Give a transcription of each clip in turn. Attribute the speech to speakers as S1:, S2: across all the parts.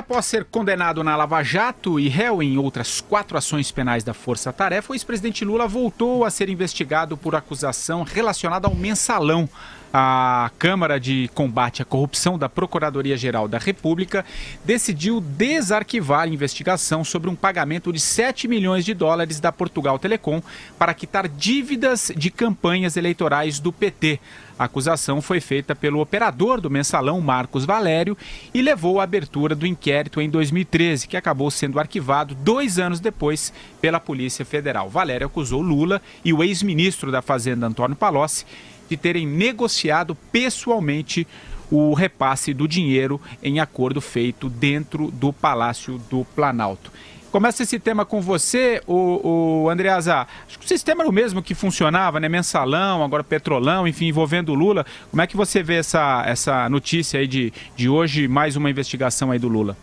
S1: Após ser condenado na Lava Jato e réu em outras 4 ações penais da Força Tarefa, o ex-presidente Lula voltou a ser investigado por acusação relacionada ao mensalão. A Câmara de Combate à Corrupção da Procuradoria-Geral da República decidiu desarquivar a investigação sobre um pagamento de 7 milhões de dólares da Portugal Telecom para quitar dívidas de campanhas eleitorais do PT. A acusação foi feita pelo operador do mensalão, Marcos Valério, e levou à abertura do inquérito em 2013, que acabou sendo arquivado 2 anos depois pela Polícia Federal. Valério acusou Lula e o ex-ministro da Fazenda, Antônio Palocci, de terem negociado pessoalmente o repasse do dinheiro em acordo feito dentro do Palácio do Planalto. Começa esse tema com você, o Andreasa. Acho que o sistema era o mesmo que funcionava, né? Mensalão, agora Petrolão, enfim, envolvendo o Lula. Como é que você vê essa notícia aí de hoje, mais uma investigação aí do Lula?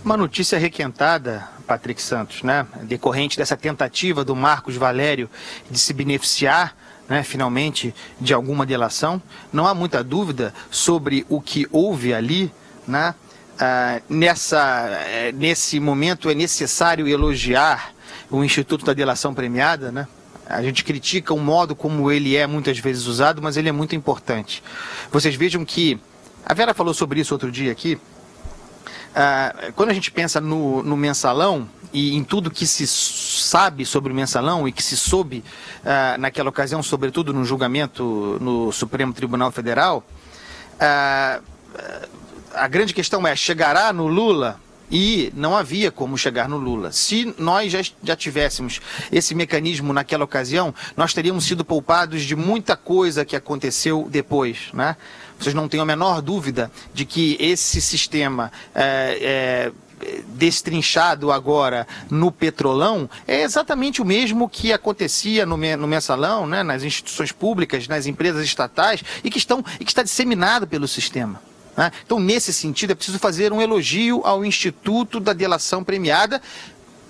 S2: Uma notícia requentada, Patrick Santos, né? Decorrente dessa tentativa do Marcos Valério de se beneficiar, né, finalmente, de alguma delação. Não há muita dúvida sobre o que houve ali, né? Nesse momento é necessário elogiar o Instituto da Delação Premiada, né? A gente critica o modo como ele é muitas vezes usado, mas ele é muito importante. Vocês vejam que, a Vera falou sobre isso outro dia aqui, quando a gente pensa no mensalão e em tudo que se sabe sobre o mensalão e que se soube naquela ocasião, sobretudo no julgamento no Supremo Tribunal Federal, a grande questão é, chegará no Lula? E não havia como chegar no Lula. Se nós já tivéssemos esse mecanismo naquela ocasião, nós teríamos sido poupados de muita coisa que aconteceu depois, né? Vocês não têm a menor dúvida de que esse sistema destrinchado agora no Petrolão é exatamente o mesmo que acontecia no mensalão, né? Nas instituições públicas, nas empresas estatais, e que está disseminado pelo sistema. Então, nesse sentido, é preciso fazer um elogio ao Instituto da Delação Premiada,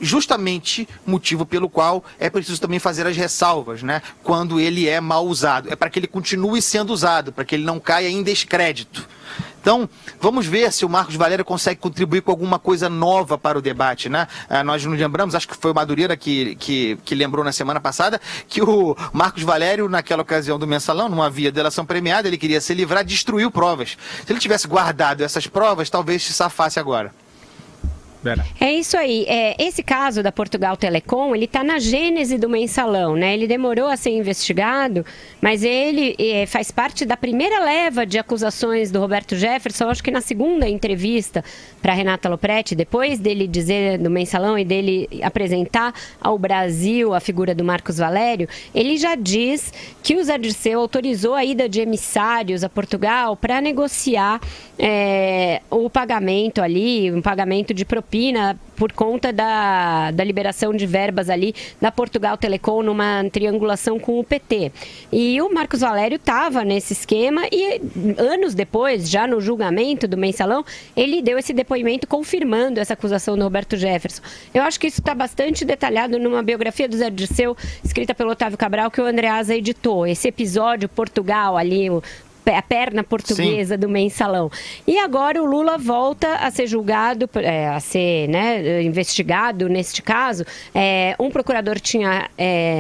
S2: justamente motivo pelo qual é preciso também fazer as ressalvas, né? Quando ele é mal usado. É para que ele continue sendo usado, para que ele não caia em descrédito. Então, vamos ver se o Marcos Valério consegue contribuir com alguma coisa nova para o debate, né? Nós nos lembramos, acho que foi o Madureira que lembrou na semana passada, que o Marcos Valério, naquela ocasião do mensalão, não havia delação premiada, ele queria se livrar, destruiu provas. Se ele tivesse guardado essas provas, talvez se safasse agora.
S3: É isso aí. Esse caso da Portugal Telecom, ele está na gênese do mensalão, né? Ele demorou a ser investigado, mas ele faz parte da primeira leva de acusações do Roberto Jefferson. Acho que na segunda entrevista para Renata Lopretti, depois dele dizer do mensalão e dele apresentar ao Brasil a figura do Marcos Valério, ele já diz que o Zé Dirceu autorizou a ida de emissários a Portugal para negociar o pagamento ali, um pagamento de propina por conta da liberação de verbas ali da Portugal Telecom numa triangulação com o PT. E o Marcos Valério estava nesse esquema e anos depois, já no julgamento do mensalão, ele deu esse depoimento confirmando essa acusação do Roberto Jefferson. Eu acho que isso está bastante detalhado numa biografia do Zé Dirceu, escrita pelo Otávio Cabral, que o Andreasa editou. Esse episódio Portugal ali, a perna portuguesa Sim. do mensalão. E agora o Lula volta a ser julgado, a ser investigado neste caso. Um procurador tinha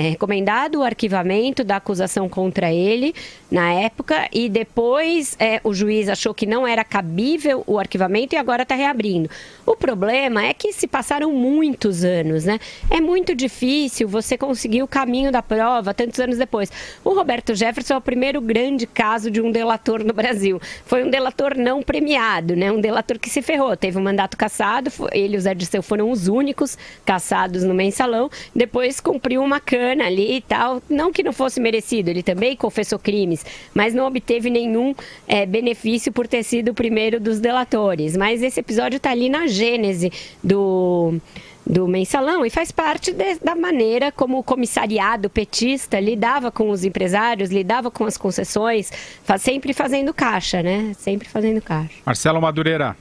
S3: recomendado o arquivamento da acusação contra ele na época e depois o juiz achou que não era cabível o arquivamento e agora está reabrindo. O problema é que se passaram muitos anos, né? É muito difícil você conseguir o caminho da prova tantos anos depois. O Roberto Jefferson é o primeiro grande caso de um delator no Brasil. Foi um delator não premiado, né? Um delator que se ferrou. Teve um mandato cassado, ele e o Zé Dirceu foram os únicos cassados no mensalão. Depois cumpriu uma cana ali e tal. Não que não fosse merecido, ele também confessou crimes, mas não obteve nenhum benefício por ter sido o primeiro dos delatores. Mas esse episódio está ali na gênese do mensalão e faz parte da maneira como o comissariado petista lidava com os empresários, lidava com as concessões, sempre fazendo caixa, né? Sempre fazendo caixa.
S1: Marcelo Madureira.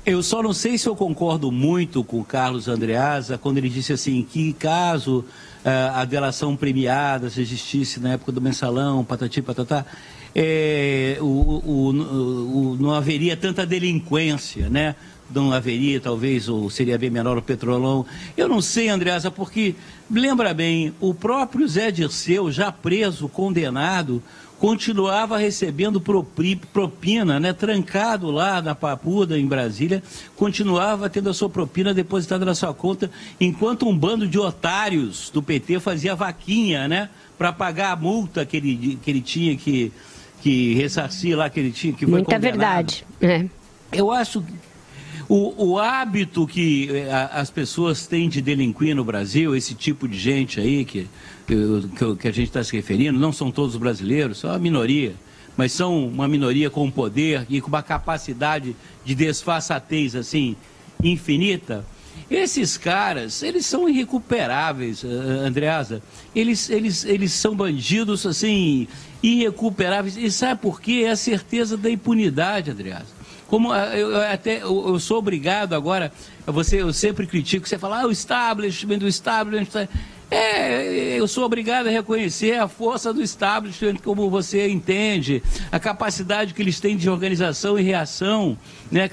S4: Eu só não sei se eu concordo muito com o Carlos Andreasa quando ele disse assim, que caso a delação premiada, se existisse na época do mensalão, patati patatá, não haveria tanta delinquência, né? Não haveria, talvez, ou seria bem menor o Petrolão. Eu não sei, Andreasa, porque, lembra bem, o próprio Zé Dirceu, já preso, condenado, continuava recebendo propina, né? Trancado lá na Papuda, em Brasília, continuava tendo a sua propina depositada na sua conta, enquanto um bando de otários do PT fazia vaquinha, né? Para pagar a multa que ele tinha que ressarcir lá, que ele tinha, que foi
S3: muita
S4: condenado.
S3: Verdade. É.
S4: Eu acho que o hábito que as pessoas têm de delinquir no Brasil, esse tipo de gente aí que a gente está se referindo, não são todos brasileiros, são uma minoria, mas são uma minoria com poder e com uma capacidade de desfaçatez assim infinita. Esses caras, eles são irrecuperáveis, Andreasa. Eles são bandidos assim irrecuperáveis. E sabe por quê? É a certeza da impunidade, Andreasa. Como eu sou obrigado agora, eu sempre critico, você fala, o establishment, eu sou obrigado a reconhecer a força do establishment, como você entende, a capacidade que eles têm de organização e reação, né?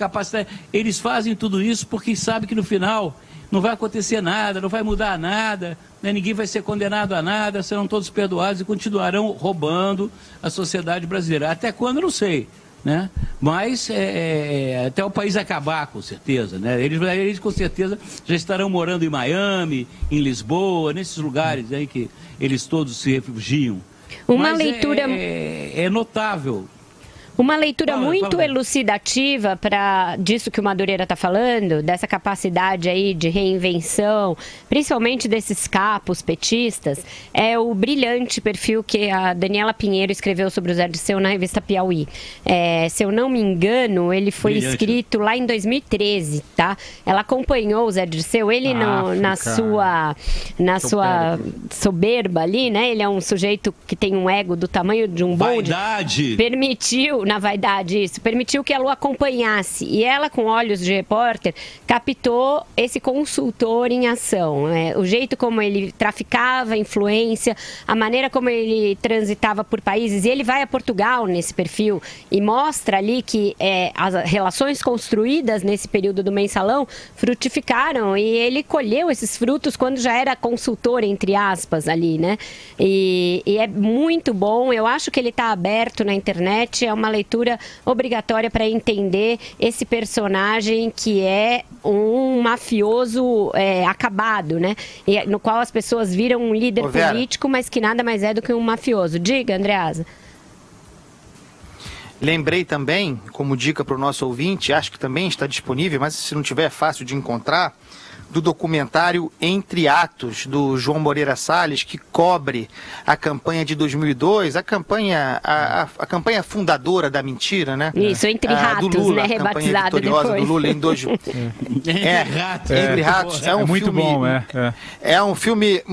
S4: Eles fazem tudo isso porque sabem que no final não vai acontecer nada, não vai mudar nada, né? Ninguém vai ser condenado a nada, serão todos perdoados e continuarão roubando a sociedade brasileira. Até quando, eu não sei. Né? Mas até o país acabar, com certeza, né? Eles com certeza já estarão morando em Miami, em Lisboa, nesses lugares aí que eles todos se refugiam.
S3: Uma leitura
S4: é notável.
S3: Uma leitura muito elucidativa disso que o Madureira está falando, dessa capacidade aí de reinvenção, principalmente desses capos petistas, é o brilhante perfil que a Daniela Pinheiro escreveu sobre o Zé Dirceu na revista Piauí. Se eu não me engano, ele foi escrito lá em 2013, tá? Ela acompanhou o Zé Dirceu, ele na sua soberba ali, né? Ele é um sujeito que tem um ego do tamanho de um bonde.
S4: Vaidade!
S3: Permitiu, na vaidade isso, permitiu que a Lu acompanhasse. E ela, com olhos de repórter, captou esse consultor em ação. O jeito como ele traficava influência, a maneira como ele transitava por países. E ele vai a Portugal nesse perfil e mostra ali que as relações construídas nesse período do Mensalão frutificaram. E ele colheu esses frutos quando já era consultor, entre aspas, ali, né? E é muito bom. Eu acho que ele está aberto na internet. É uma leitura obrigatória para entender esse personagem que é um mafioso acabado, né? E, no qual as pessoas viram um líder político, mas que nada mais é do que um mafioso. Diga, Andreasa.
S2: Lembrei também, como dica para o nosso ouvinte, acho que também está disponível, mas se não tiver é fácil de encontrar, do documentário Entre Atos, do João Moreira Salles, que cobre a campanha de 2002, a campanha fundadora da mentira, né?
S3: Isso, Entre Ratos,
S2: do Lula,
S3: né?
S2: A campanha
S3: Rebatizado
S2: vitoriosa
S3: depois.
S2: do Lula em 2000. Entre Ratos. É um
S1: muito
S2: filme,
S1: bom,
S2: É um filme...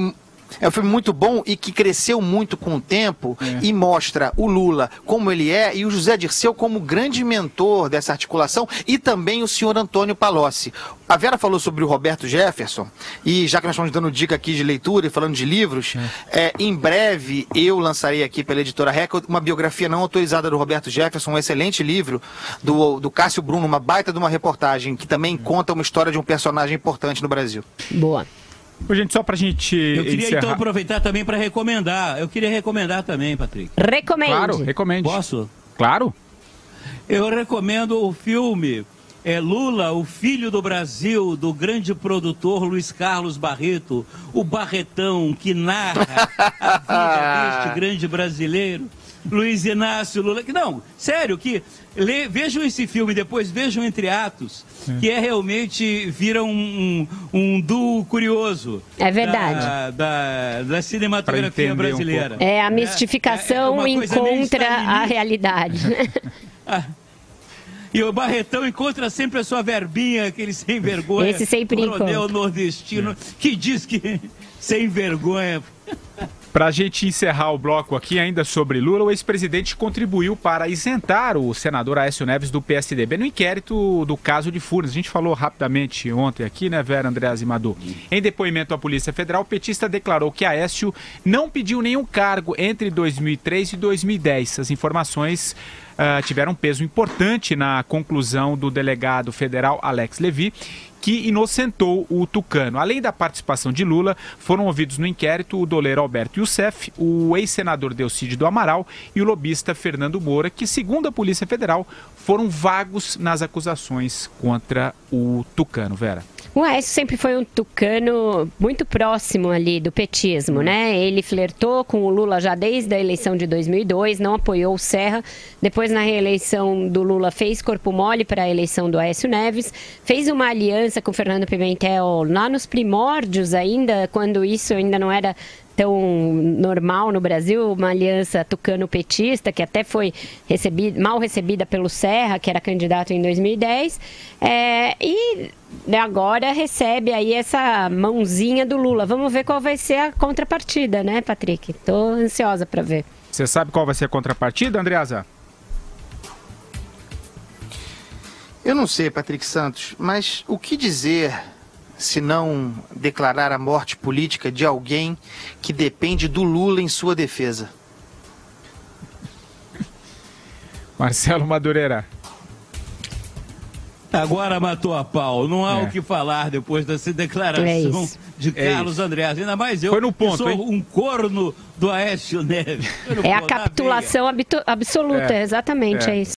S2: É um filme muito bom e que cresceu muito com o tempo e mostra o Lula como ele é e o José Dirceu como grande mentor dessa articulação e também o senhor Antônio Palocci. A Vera falou sobre o Roberto Jefferson e já que nós estamos dando dica aqui de leitura e falando de livros, em breve eu lançarei aqui pela editora Record uma biografia não autorizada do Roberto Jefferson, um excelente livro do Cássio Bruno, uma baita de uma reportagem que também conta uma história de um personagem importante no Brasil.
S3: Boa.
S1: Gente, só pra gente
S4: Eu queria
S1: encerrar...
S4: então aproveitar também para recomendar. Eu queria recomendar também, Patrick.
S3: Recomende.
S1: Claro, recomende.
S4: Posso?
S1: Claro.
S4: Eu recomendo o filme Lula, o Filho do Brasil, do grande produtor Luiz Carlos Barreto, o Barretão, que narra a vida deste grande brasileiro. Luiz Inácio Lula. Não, sério, vejam esse filme depois, vejam Entre Atos, que realmente vira um duo curioso.
S3: É verdade.
S4: Da cinematografia brasileira.
S3: A mistificação encontra a realidade.
S4: E o Barretão encontra sempre a sua verbinha, aquele sem vergonha.
S3: Esse sempre
S4: coronel nordestino, que diz que sem vergonha.
S1: Para a gente encerrar o bloco aqui ainda sobre Lula, o ex-presidente contribuiu para isentar o senador Aécio Neves do PSDB no inquérito do caso de Furnas. A gente falou rapidamente ontem aqui, né, Vera, Andreas e Madu? Em depoimento à Polícia Federal, o petista declarou que Aécio não pediu nenhum cargo entre 2003 e 2010. As informações tiveram peso importante na conclusão do delegado federal Alex Levy, que inocentou o tucano. Além da participação de Lula, foram ouvidos no inquérito o doleiro Alberto Youssef, o ex-senador Delcídio do Amaral e o lobista Fernando Moura, que, segundo a Polícia Federal, foram vagos nas acusações contra o tucano. Vera.
S3: O Aécio sempre foi um tucano muito próximo ali do petismo, né? Ele flertou com o Lula já desde a eleição de 2002, não apoiou o Serra. Depois, na reeleição do Lula, fez corpo mole para a eleição do Aécio Neves. Fez uma aliança com o Fernando Pimentel lá nos primórdios ainda, quando isso ainda não era tão normal no Brasil, uma aliança tucano-petista, que até foi mal recebida pelo Serra, que era candidato em 2010, e agora recebe aí essa mãozinha do Lula. Vamos ver qual vai ser a contrapartida, né, Patrick? Estou ansiosa para ver.
S1: Você sabe qual vai ser a contrapartida, Andreasa?
S2: Eu não sei, Patrick Santos, mas o que dizer se não declarar a morte política de alguém que depende do Lula em sua defesa?
S1: Marcelo Madureira.
S4: Agora matou a pau. Não há o que falar depois dessa declaração de Carlos Andreas. Ainda mais eu,
S1: foi no ponto,
S4: que sou um corno do Aécio Neves.
S3: É a capitulação absoluta, exatamente, é isso.